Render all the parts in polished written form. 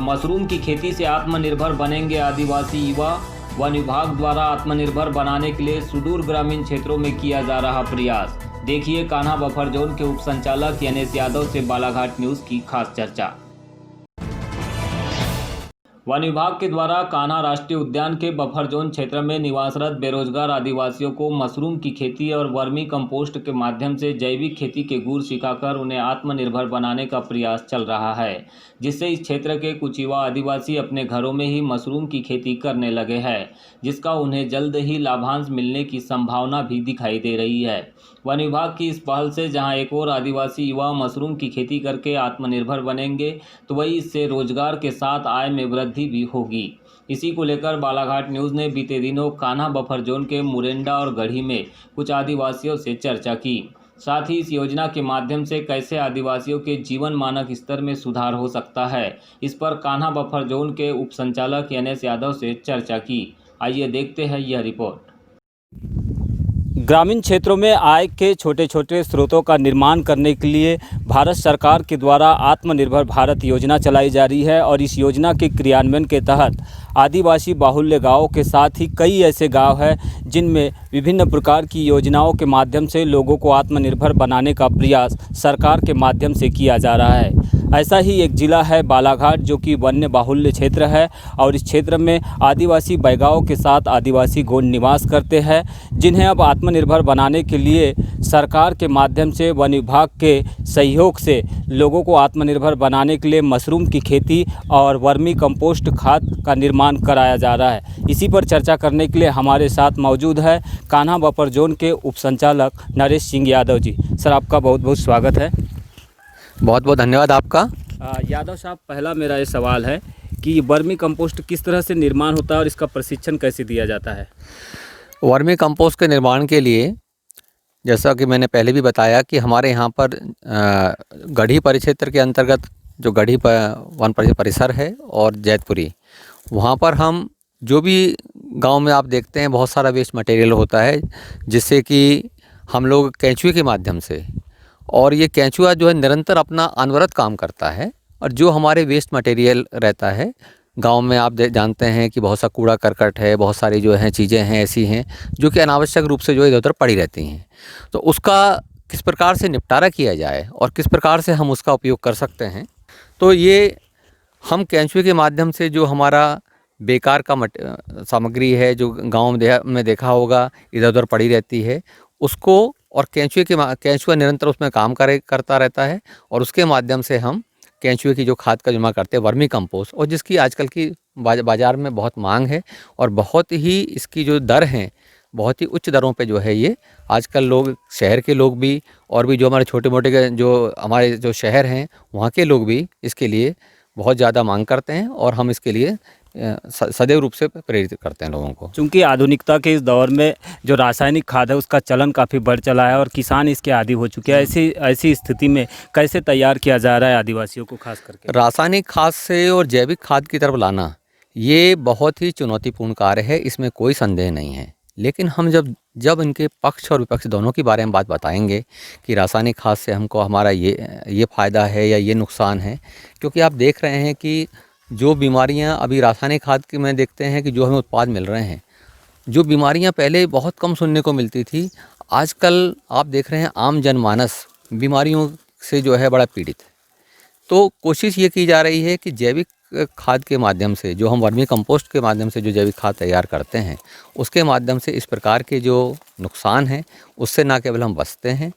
Mushroom की खेती से आत्मनिर्भर बनेंगे आदिवासी युवा। वन विभाग द्वारा आत्मनिर्भर बनाने के लिए सुदूर ग्रामीण क्षेत्रों में किया जा रहा प्रयास। देखिए कान्हा बफर जोन के उप संचालक NS यादव से बालाघाट न्यूज की खास चर्चा। वन विभाग के द्वारा कान्हा राष्ट्रीय उद्यान के बफर जोन क्षेत्र में निवासरत बेरोजगार आदिवासियों को मशरूम की खेती और वर्मी कंपोस्ट के माध्यम से जैविक खेती के गुर सिखाकर उन्हें आत्मनिर्भर बनाने का प्रयास चल रहा है, जिससे इस क्षेत्र के कुछ युवा आदिवासी अपने घरों में ही मशरूम की खेती करने लगे हैं, जिसका उन्हें जल्द ही लाभांश मिलने की संभावना भी दिखाई दे रही है। वन विभाग की इस पहल से जहां एक और आदिवासी युवा मशरूम की खेती करके आत्मनिर्भर बनेंगे, तो वही इससे रोजगार के साथ आय में वृद्धि भी होगी। इसी को लेकर बालाघाट न्यूज ने बीते दिनों कान्हा बफर जोन के मुरेंडा और गढ़ी में कुछ आदिवासियों से चर्चा की। साथ ही इस योजना के माध्यम से कैसे आदिवासियों के जीवन मानक स्तर में सुधार हो सकता है, इस पर कान्हा बफर जोन के उप संचालक NS यादव से चर्चा की। आइए देखते हैं यह रिपोर्ट। ग्रामीण क्षेत्रों में आय के छोटे छोटे स्रोतों का निर्माण करने के लिए भारत सरकार के द्वारा आत्मनिर्भर भारत योजना चलाई जा रही है और इस योजना के क्रियान्वयन के तहत आदिवासी बाहुल्य गांवों के साथ ही कई ऐसे गांव हैं जिनमें विभिन्न प्रकार की योजनाओं के माध्यम से लोगों को आत्मनिर्भर बनाने का प्रयास सरकार के माध्यम से किया जा रहा है। ऐसा ही एक ज़िला है बालाघाट, जो कि वन्य बाहुल्य क्षेत्र है और इस क्षेत्र में आदिवासी बैगाओं के साथ आदिवासी गोंड निवास करते हैं, जिन्हें अब आत्मनिर्भर बनाने के लिए सरकार के माध्यम से वन विभाग के सहयोग से लोगों को आत्मनिर्भर बनाने के लिए मशरूम की खेती और वर्मी कंपोस्ट खाद का निर्माण कराया जा रहा है। इसी पर चर्चा करने के लिए हमारे साथ मौजूद है कान्हा बफर जोन के उप संचालक नरेश सिंह यादव जी। सर, आपका बहुत बहुत स्वागत है। बहुत बहुत धन्यवाद आपका। यादव साहब, पहला मेरा ये सवाल है कि वर्मी कंपोस्ट किस तरह से निर्माण होता है और इसका प्रशिक्षण कैसे दिया जाता है? वर्मी कंपोस्ट के निर्माण के लिए जैसा कि मैंने पहले भी बताया कि हमारे यहाँ पर गढ़ी परिक्षेत्र के अंतर्गत जो गढ़ी वन परिसर है और जैतपुरी, वहाँ पर हम जो भी गांव में आप देखते हैं बहुत सारा वेस्ट मटेरियल होता है, जिससे कि हम लोग केंचुए के माध्यम से, और ये केंचुआ जो है निरंतर अपना अनवरत काम करता है और जो हमारे वेस्ट मटेरियल रहता है गांव में, आप जानते हैं कि बहुत सा कूड़ा करकट है, बहुत सारी जो है चीज़ें हैं ऐसी हैं जो कि अनावश्यक रूप से जो इधर उधर पड़ी रहती हैं, तो उसका किस प्रकार से निपटारा किया जाए और किस प्रकार से हम उसका उपयोग कर सकते हैं। तो ये हम केंचुए के माध्यम से जो हमारा बेकार का सामग्री है जो गाँव में देखा होगा इधर उधर पड़ी रहती है, उसको, और केंचुआ निरंतर उसमें काम करता रहता है और उसके माध्यम से हम केंचुए की जो खाद का जमा करते हैं वर्मी कंपोस्ट, और जिसकी आजकल की बाज़ार में बहुत मांग है और बहुत ही इसकी जो दर हैं बहुत ही उच्च दरों पे जो है ये आजकल लोग, शहर के लोग भी और भी जो हमारे छोटे मोटे जो हमारे जो शहर हैं वहाँ के लोग भी इसके लिए बहुत ज़्यादा मांग करते हैं और हम इसके लिए सदैव रूप से प्रेरित करते हैं लोगों को। चूँकि आधुनिकता के इस दौर में जो रासायनिक खाद है उसका चलन काफ़ी बढ़ चला है और किसान इसके आदी हो चुके हैं, ऐसी स्थिति में कैसे तैयार किया जा रहा है आदिवासियों को खास करके? रासायनिक खाद से और जैविक खाद की तरफ लाना ये बहुत ही चुनौतीपूर्ण कार्य है, इसमें कोई संदेह नहीं है। लेकिन हम जब इनके पक्ष और विपक्ष दोनों के बारे में बात बताएंगे कि रासायनिक खाद से हमको हमारा ये फ़ायदा है या ये नुकसान है, क्योंकि आप देख रहे हैं कि जो बीमारियां अभी रासायनिक खाद के में देखते हैं कि जो हमें उत्पाद मिल रहे हैं, जो बीमारियां पहले बहुत कम सुनने को मिलती थी, आजकल आप देख रहे हैं आम जनमानस बीमारियों से जो है बड़ा पीड़ित है। तो कोशिश ये की जा रही है कि जैविक खाद के माध्यम से, जो हम वर्मी कंपोस्ट के माध्यम से जो जैविक खाद तैयार करते हैं, उसके माध्यम से इस प्रकार के जो नुकसान हैं उससे ना केवल हम बचते हैं,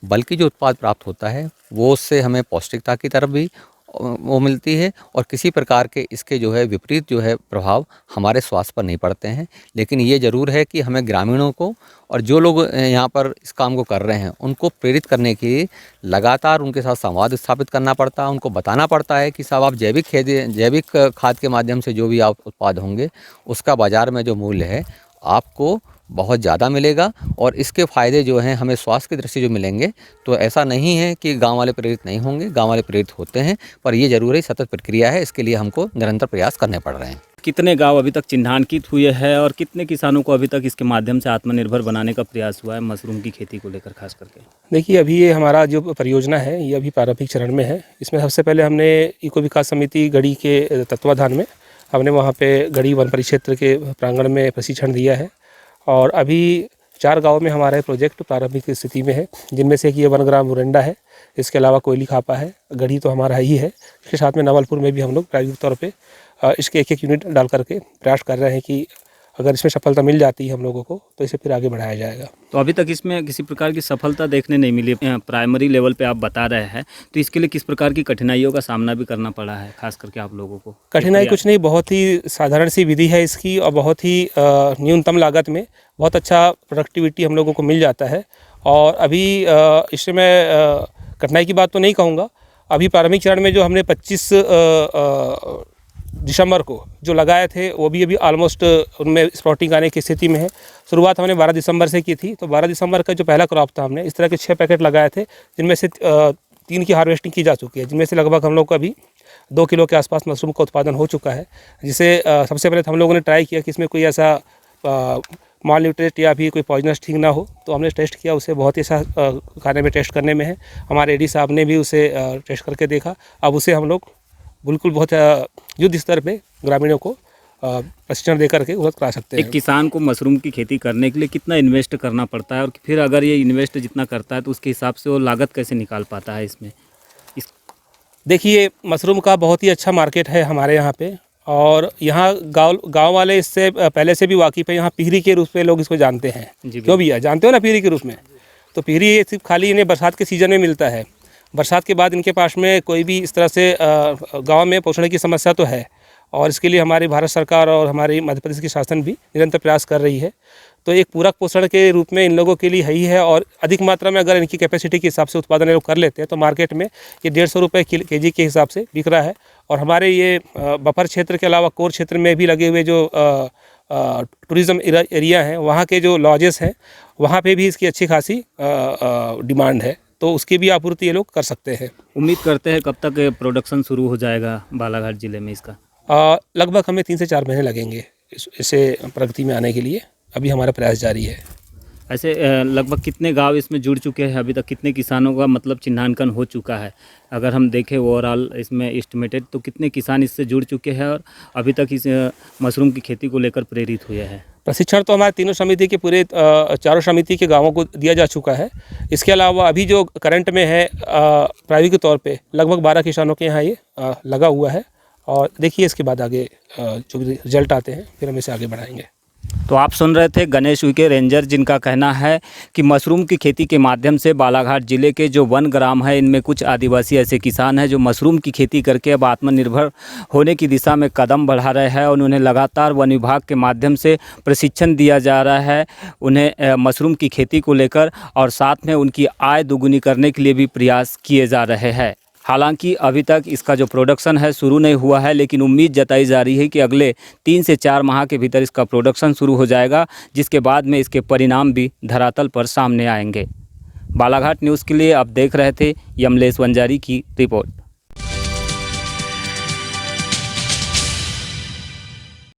बल्कि जो उत्पाद प्राप्त होता है वो उससे हमें पौष्टिकता की तरफ भी वो मिलती है और किसी प्रकार के इसके जो है विपरीत जो है प्रभाव हमारे स्वास्थ्य पर नहीं पड़ते हैं। लेकिन ये ज़रूर है कि हमें ग्रामीणों को और जो लोग यहाँ पर इस काम को कर रहे हैं उनको प्रेरित करने के लिए लगातार उनके साथ संवाद स्थापित करना पड़ता है, उनको बताना पड़ता है कि साहब आप जैविक खाद के माध्यम से जो भी आप उत्पाद होंगे उसका बाज़ार में जो मूल्य है आपको बहुत ज़्यादा मिलेगा और इसके फ़ायदे जो हैं हमें स्वास्थ्य की दृष्टि जो मिलेंगे, तो ऐसा नहीं है कि गाँव वाले प्रेरित नहीं होंगे, गाँव वाले प्रेरित होते हैं, पर ये ज़रूर ही सतत प्रक्रिया है, इसके लिए हमको निरंतर प्रयास करने पड़ रहे हैं। कितने गांव अभी तक चिन्हांकित हुए हैं और कितने किसानों को अभी तक इसके माध्यम से आत्मनिर्भर बनाने का प्रयास हुआ है मशरूम की खेती को लेकर खास करके? देखिए, अभी ये हमारा जो परियोजना है ये अभी प्रारंभिक चरण में है। इसमें सबसे पहले हमने इको विकास समिति गढ़ी के तत्वाधान में हमने वहाँ पे गढ़ी वन परिक्षेत्र के प्रांगण में प्रशिक्षण दिया है और अभी 4 गाँव में हमारा प्रोजेक्ट प्रारंभिक स्थिति में है, जिनमें से एक ये वनग्राम मुरंडा है, इसके अलावा कोयली खापा है, गढ़ी तो हमारा ही है, इसके साथ में नवलपुर में भी हम लोग प्रायोगिक तौर पे इसके एक यूनिट डाल करके प्रयास कर रहे हैं कि अगर इसमें सफलता मिल जाती है हम लोगों को तो इसे फिर आगे बढ़ाया जाएगा। तो अभी तक इसमें किसी प्रकार की सफलता देखने नहीं मिली। प्राइमरी लेवल पे आप बता रहे हैं, तो इसके लिए किस प्रकार की कठिनाइयों का सामना भी करना पड़ा है खास करके आप लोगों को? कठिनाई कुछ नहीं, बहुत ही साधारण सी विधि है इसकी और बहुत ही न्यूनतम लागत में बहुत अच्छा प्रोडक्टिविटी हम लोगों को मिल जाता है। और अभी इससे मैं कठिनाई की बात तो नहीं कहूँगा। अभी प्रारंभिक चरण में जो हमने 25 दिसंबर को जो लगाए थे वो भी अभी ऑलमोस्ट उनमें स्प्रॉटिंग आने की स्थिति में है। शुरुआत हमने 12 दिसंबर से की थी, तो 12 दिसंबर का जो पहला क्रॉप था हमने इस तरह के 6 पैकेट लगाए थे, जिनमें से 3 की हार्वेस्टिंग की जा चुकी है, जिनमें से लगभग हम लोग का अभी 2 किलो के आसपास मशरूम का उत्पादन हो चुका है। जिसे सबसे पहले हम लोगों ने ट्राई किया कि इसमें कोई ऐसा माल न्यूट्रिएंट या भी कोई पॉइजनस ठीक ना हो, तो हमने टेस्ट किया, उसे बहुत ही ऐसा खाने में टेस्ट करने में है। हमारे एडी साहब ने भी उसे टेस्ट करके देखा। अब उसे हम लोग बिल्कुल बहुत युद्ध स्तर पे ग्रामीणों को प्रशिक्षण दे करके उन्नत करा सकते हैं। एक किसान को मशरूम की खेती करने के लिए कितना इन्वेस्ट करना पड़ता है और फिर अगर ये इन्वेस्ट जितना करता है तो उसके हिसाब से वो लागत कैसे निकाल पाता है इसमें? देखिए, मशरूम का बहुत ही अच्छा मार्केट है हमारे यहाँ पे और यहाँ गांव वाले इससे पहले से भी वाकिफ़ है। यहाँ पीहरी के रूप में लोग इसको जानते हैं। क्यों भैया, जानते हो ना पीहरी के रूप में? तो पीहरी ये सिर्फ खाली इन्हें बरसात के सीज़न में मिलता है। बरसात के बाद इनके पास में कोई भी इस तरह से गांव में पोषण की समस्या तो है और इसके लिए हमारी भारत सरकार और हमारी मध्य प्रदेश की शासन भी निरंतर प्रयास कर रही है। तो एक पूरक पोषण के रूप में इन लोगों के लिए है ही है और अधिक मात्रा में अगर इनकी कैपेसिटी के हिसाब से उत्पादन लोग कर लेते हैं तो मार्केट में ये 150 रुपये kg के हिसाब से बिक रहा है। और हमारे ये बफर क्षेत्र के अलावा कोर क्षेत्र में भी लगे हुए जो टूरिज़्म एरिया हैं, वहाँ के जो लॉजेस हैं, वहाँ पे भी इसकी अच्छी खासी डिमांड है, तो उसकी भी आपूर्ति ये लोग कर सकते हैं। उम्मीद करते हैं कब तक प्रोडक्शन शुरू हो जाएगा बालाघाट ज़िले में इसका? लगभग हमें 3 से 4 महीने लगेंगे इसे प्रगति में आने के लिए। अभी हमारा प्रयास जारी है। ऐसे लगभग कितने गांव इसमें जुड़ चुके हैं अभी तक? कितने किसानों का मतलब चिन्हांकन हो चुका है? अगर हम देखें ओवरऑल इसमें एस्टिमेटेड, तो कितने किसान इससे जुड़ चुके हैं और अभी तक इस मशरूम की खेती को लेकर प्रेरित हुए हैं? प्रशिक्षण तो हमारे तीनों समिति के पूरे 4 समिति के गांवों को दिया जा चुका है। इसके अलावा अभी जो करंट में है प्रायोगिक तौर पे लगभग 12 किसानों के यहाँ ये लगा हुआ है और देखिए इसके बाद आगे जो रिजल्ट आते हैं फिर हम इसे आगे बढ़ाएंगे। तो आप सुन रहे थे गणेश उइके रेंजर, जिनका कहना है कि मशरूम की खेती के माध्यम से बालाघाट ज़िले के जो वन ग्राम है इनमें कुछ आदिवासी ऐसे किसान हैं जो मशरूम की खेती करके अब आत्मनिर्भर होने की दिशा में कदम बढ़ा रहे हैं और उन्हें लगातार वन विभाग के माध्यम से प्रशिक्षण दिया जा रहा है उन्हें मशरूम की खेती को लेकर, और साथ में उनकी आय दोगुनी करने के लिए भी प्रयास किए जा रहे हैं। हालांकि अभी तक इसका जो प्रोडक्शन है शुरू नहीं हुआ है, लेकिन उम्मीद जताई जा रही है कि अगले 3 से 4 माह के भीतर इसका प्रोडक्शन शुरू हो जाएगा, जिसके बाद में इसके परिणाम भी धरातल पर सामने आएंगे। बालाघाट न्यूज़ के लिए आप देख रहे थे यमलेश वंजारी की रिपोर्ट।